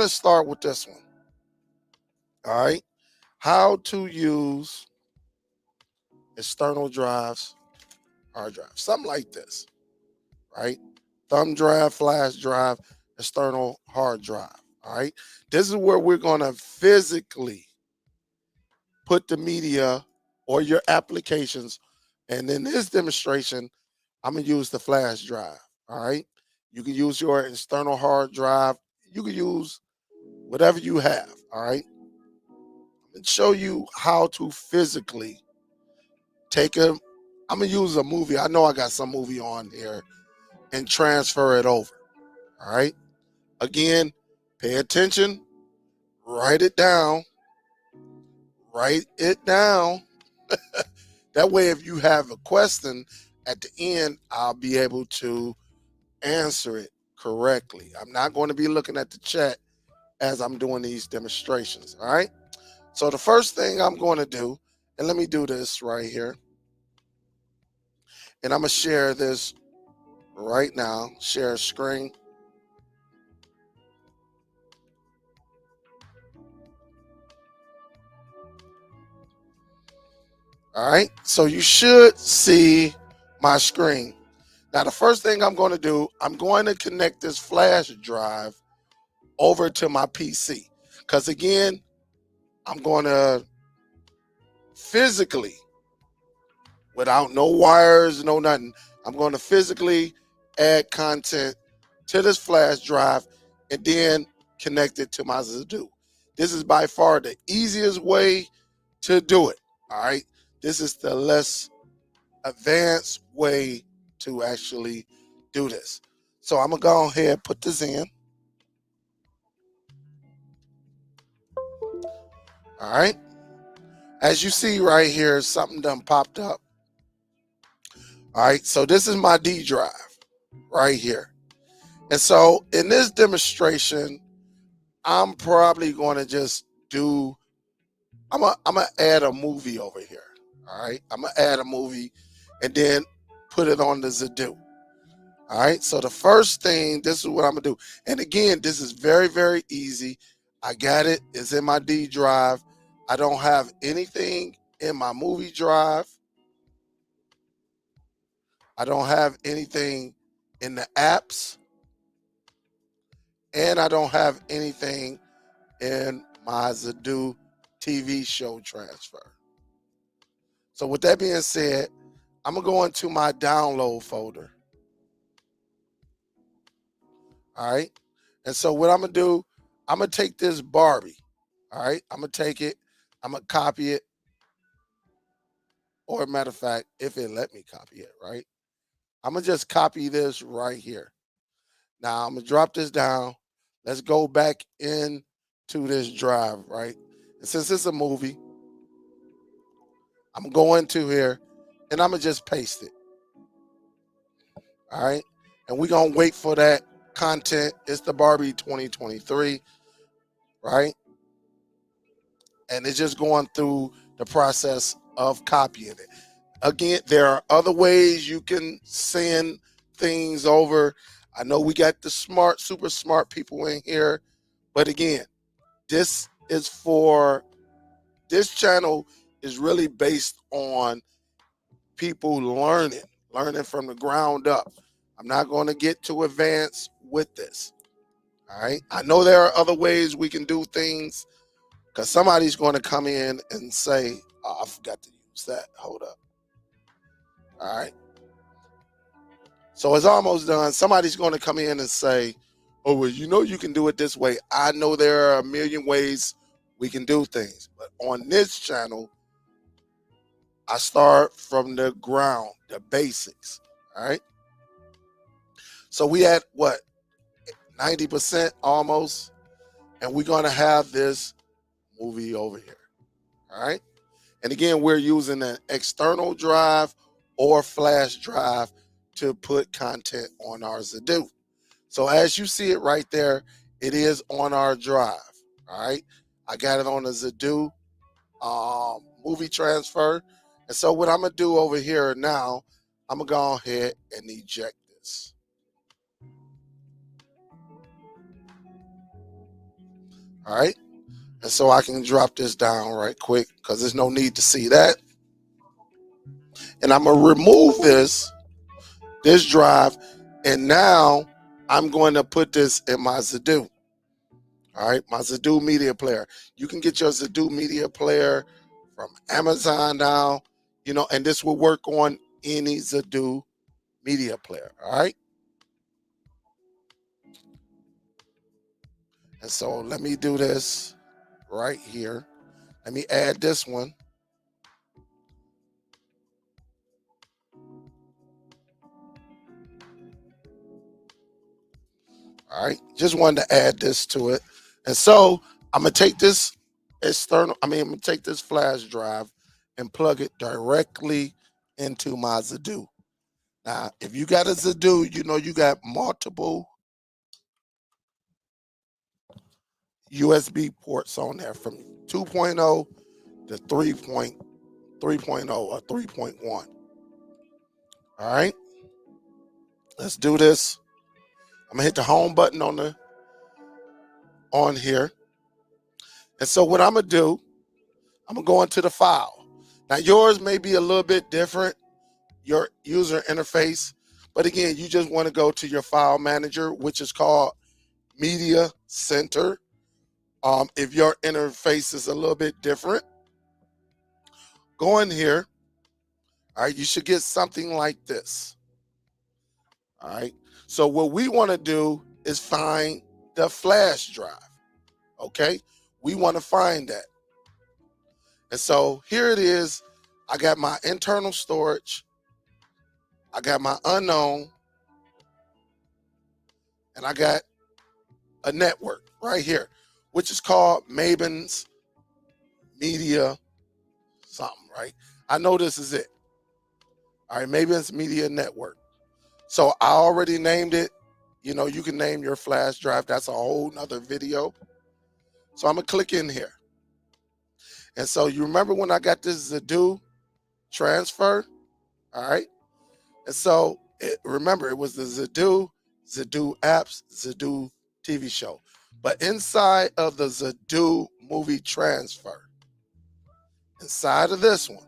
Let's start with this one. All right. How to use external drives, hard drives, something like this, right? Thumb drive, flash drive, external hard drive. All right. This is where we're going to physically put the media or your applications. And in this demonstration, I'm going to use the flash drive. All right. You can use your external hard drive. You can use whatever you have. All right. And show you how to physically take a, I'm going to use a movie. I know I got some movie on here and transfer it over. All right. Again, pay attention, write it down, write it down. That way, if you have a question at the end, I'll be able to answer it correctly. I'm not going to be looking at the chat as I'm doing these demonstrations. All right. So the first thing I'm going to do, and let me do this right here, and I'm going to share this right now, share screen. All right. So you should see my screen. Now, the first thing I'm going to do, I'm going to connect this flash drive over to my PC. Because again, I'm going to physically, without no wires, no nothing, I'm going to physically add content to this flash drive and then connect it to my Zidoo. This is by far the easiest way to do it. All right. This is the less advanced way to actually do this. So I'm going to go ahead and put this in. All right. As you see right here, something done popped up. All right. So this is my D drive right here. And so in this demonstration, I'm probably going to just do, I'm gonna add a movie over here. All right. I'm going to add a movie and then put it on the Zidoo. All right. So the first thing, this is what I'm going to do. And again, this is very, very easy. I got it. It's in my D drive. I don't have anything in my movie drive. I don't have anything in the apps. And I don't have anything in my Zidoo TV show transfer. So with that being said, I'm going to go into my download folder. All right. And so what I'm going to do, I'm going to take this Barbie. All right. I'm going to take it. I'm going to copy it. Or matter of fact, if it let me copy it, right? I'm going to just copy this right here. Now I'm going to drop this down. Let's go back into this drive, right? And since it's a movie, I'm going to go into here and I'm going to just paste it. All right. And we're going to wait for that content. It's the Barbie 2023, right? And it's just going through the process of copying it. Again, there are other ways you can send things over. I know we got the smart, super smart people in here. But again, this is for, this channel is really based on people learning from the ground up. I'm not going to get too advanced with this. All right. I know there are other ways we can do things because somebody's going to come in and say, oh, I forgot to use that. Hold up. All right. So it's almost done. Somebody's going to come in and say, oh, well, you know, you can do it this way. I know there are a million ways we can do things. But on this channel, I start from the ground, the basics. All right. So we at what? 90% almost. And we're going to have this movie over here. All right. And again, we're using an external drive or flash drive to put content on our Zidoo. So as you see it right there, it is on our drive. All right. I got it on the Zidoo movie transfer. And so what I'm going to do over here now, I'm going to go ahead and eject this. All right. And so I can drop this down right quick because there's no need to see that. And I'm going to remove this drive. And now I'm going to put this in my Zidoo. All right, my Zidoo Media Player. You can get your Zidoo Media Player from Amazon now, and this will work on any Zidoo Media Player. All right. And so let me do this right here. Let me add this one. All right, just wanted to add this to it. And so I'm gonna take this I'm gonna take this flash drive and plug it directly into my Zidoo. Now, if you got a Zidoo, you got multiple USB ports on there from 2.0 to 3.3.0 or 3.1. All right, let's do this. I'm gonna hit the home button on here. And so what I'm gonna do, I'm gonna go into the file. Now yours may be a little bit different, your user interface, but again, you just want to go to your file manager, which is called Media Center. If your interface is a little bit different, go in here. All right, you should get something like this. All right, so what we want to do is find the flash drive. Okay, we want to find that. And so here it is. I got my internal storage, I got my unknown, and I got a network right here, which is called Maven's Media something, right? I know this is it. All right, Maven's Media Network. So I already named it. You can name your flash drive. That's a whole nother video. So I'm gonna click in here. And so you remember when I got this Zidoo transfer? All right. And so remember, it was the Zidoo apps, Zidoo TV show. But inside of the Zidoo movie transfer, inside of this one,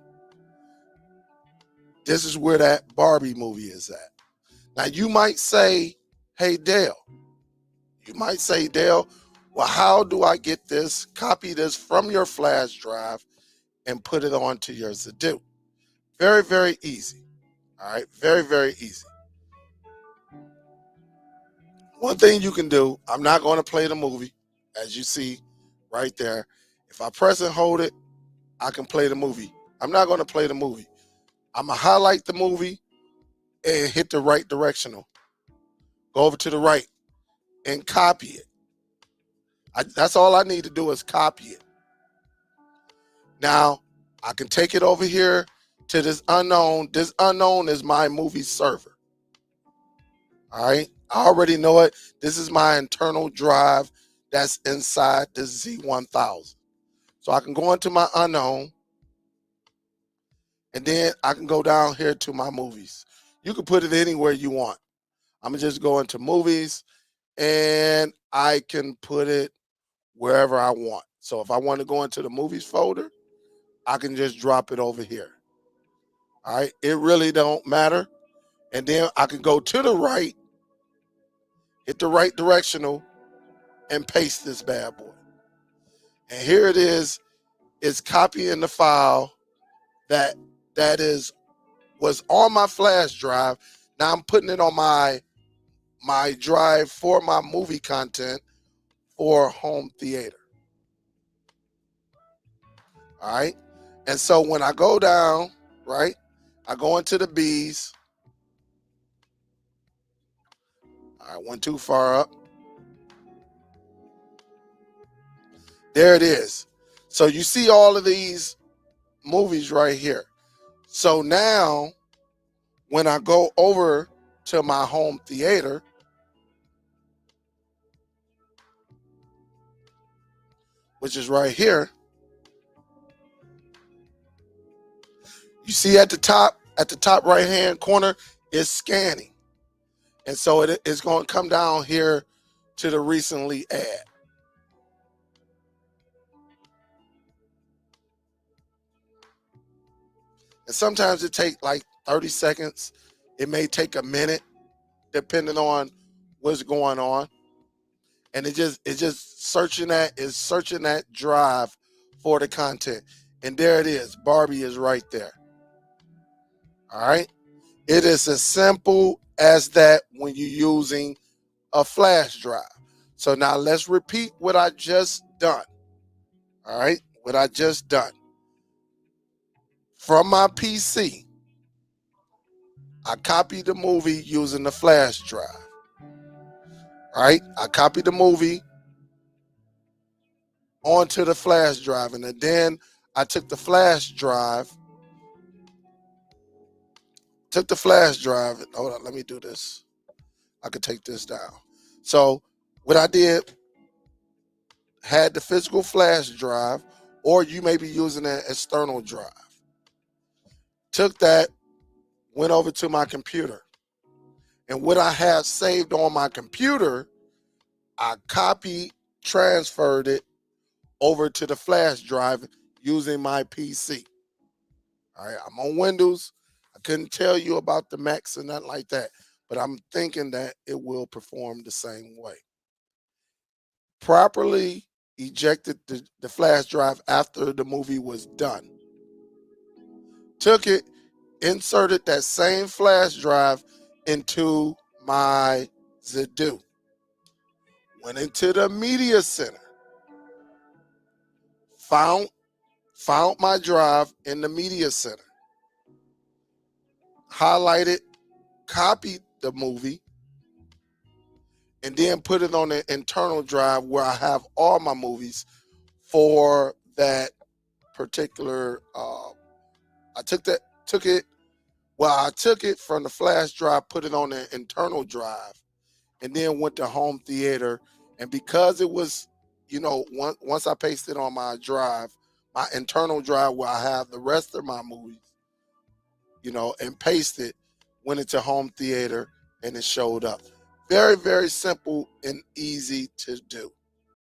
this is where that Barbie movie is at. Now you might say, hey Dale, well, how do I get this, copy this from your flash drive and put it onto your Zidoo? Very, very easy. All right, very, very easy. One thing you can do, I'm not going to play the movie, as you see right there. If I press and hold it, I can play the movie. I'm not going to play the movie. I'm going to highlight the movie and hit the right directional. Go over to the right and copy it. That's all I need to do is copy it. Now, I can take it over here to this unknown. This unknown is my movie server. All right. I already know it. This is my internal drive that's inside the Z1000. So I can go into my unknown, and then I can go down here to my movies. You can put it anywhere you want. I'm going to just go into movies, and I can put it wherever I want. So if I want to go into the movies folder, I can just drop it over here. All right. It really don't matter. And then I can go to the right, hit the right directional, and paste this bad boy. And here it is. It's copying the file that was on my flash drive. Now I'm putting it on my drive for my movie content for home theater. All right. And so when I go down, right, I go into the B's. I went too far up. There it is. So you see all of these movies right here. So now when I go over to my home theater, which is right here, you see at the top right hand corner is scanning. And so it's going to come down here to the recently add. And sometimes it takes like 30 seconds. It may take a minute, depending on what's going on. And it's just searching that drive for the content. And there it is. Barbie is right there. All right. It is as simple as that when you're using a flash drive. So now let's repeat what I just done. All right. What I just done. From my PC, I copied the movie using the flash drive. All right. I copied the movie onto the flash drive. And then I took the flash drive. Hold on, let me do this. I could take this down. So what I did, had the physical flash drive, or you may be using an external drive. Took that, went over to my computer. And what I have saved on my computer, I copied, transferred it over to the flash drive using my PC. All right, I'm on Windows. I couldn't tell you about the Macs and nothing like that, but I'm thinking that it will perform the same way. Properly ejected the flash drive after the movie was done. Took it, inserted that same flash drive into my Zidoo. Went into the media center. Found my drive in the media center. Highlighted, copied the movie, and then put it on an internal drive where I have all my movies for that particular. I took it from the flash drive, put it on an internal drive, and then went to home theater. And because it was, once I pasted on my drive, my internal drive where I have the rest of my movies, and pasted, went into home theater, and it showed up. Very, very simple and easy to do.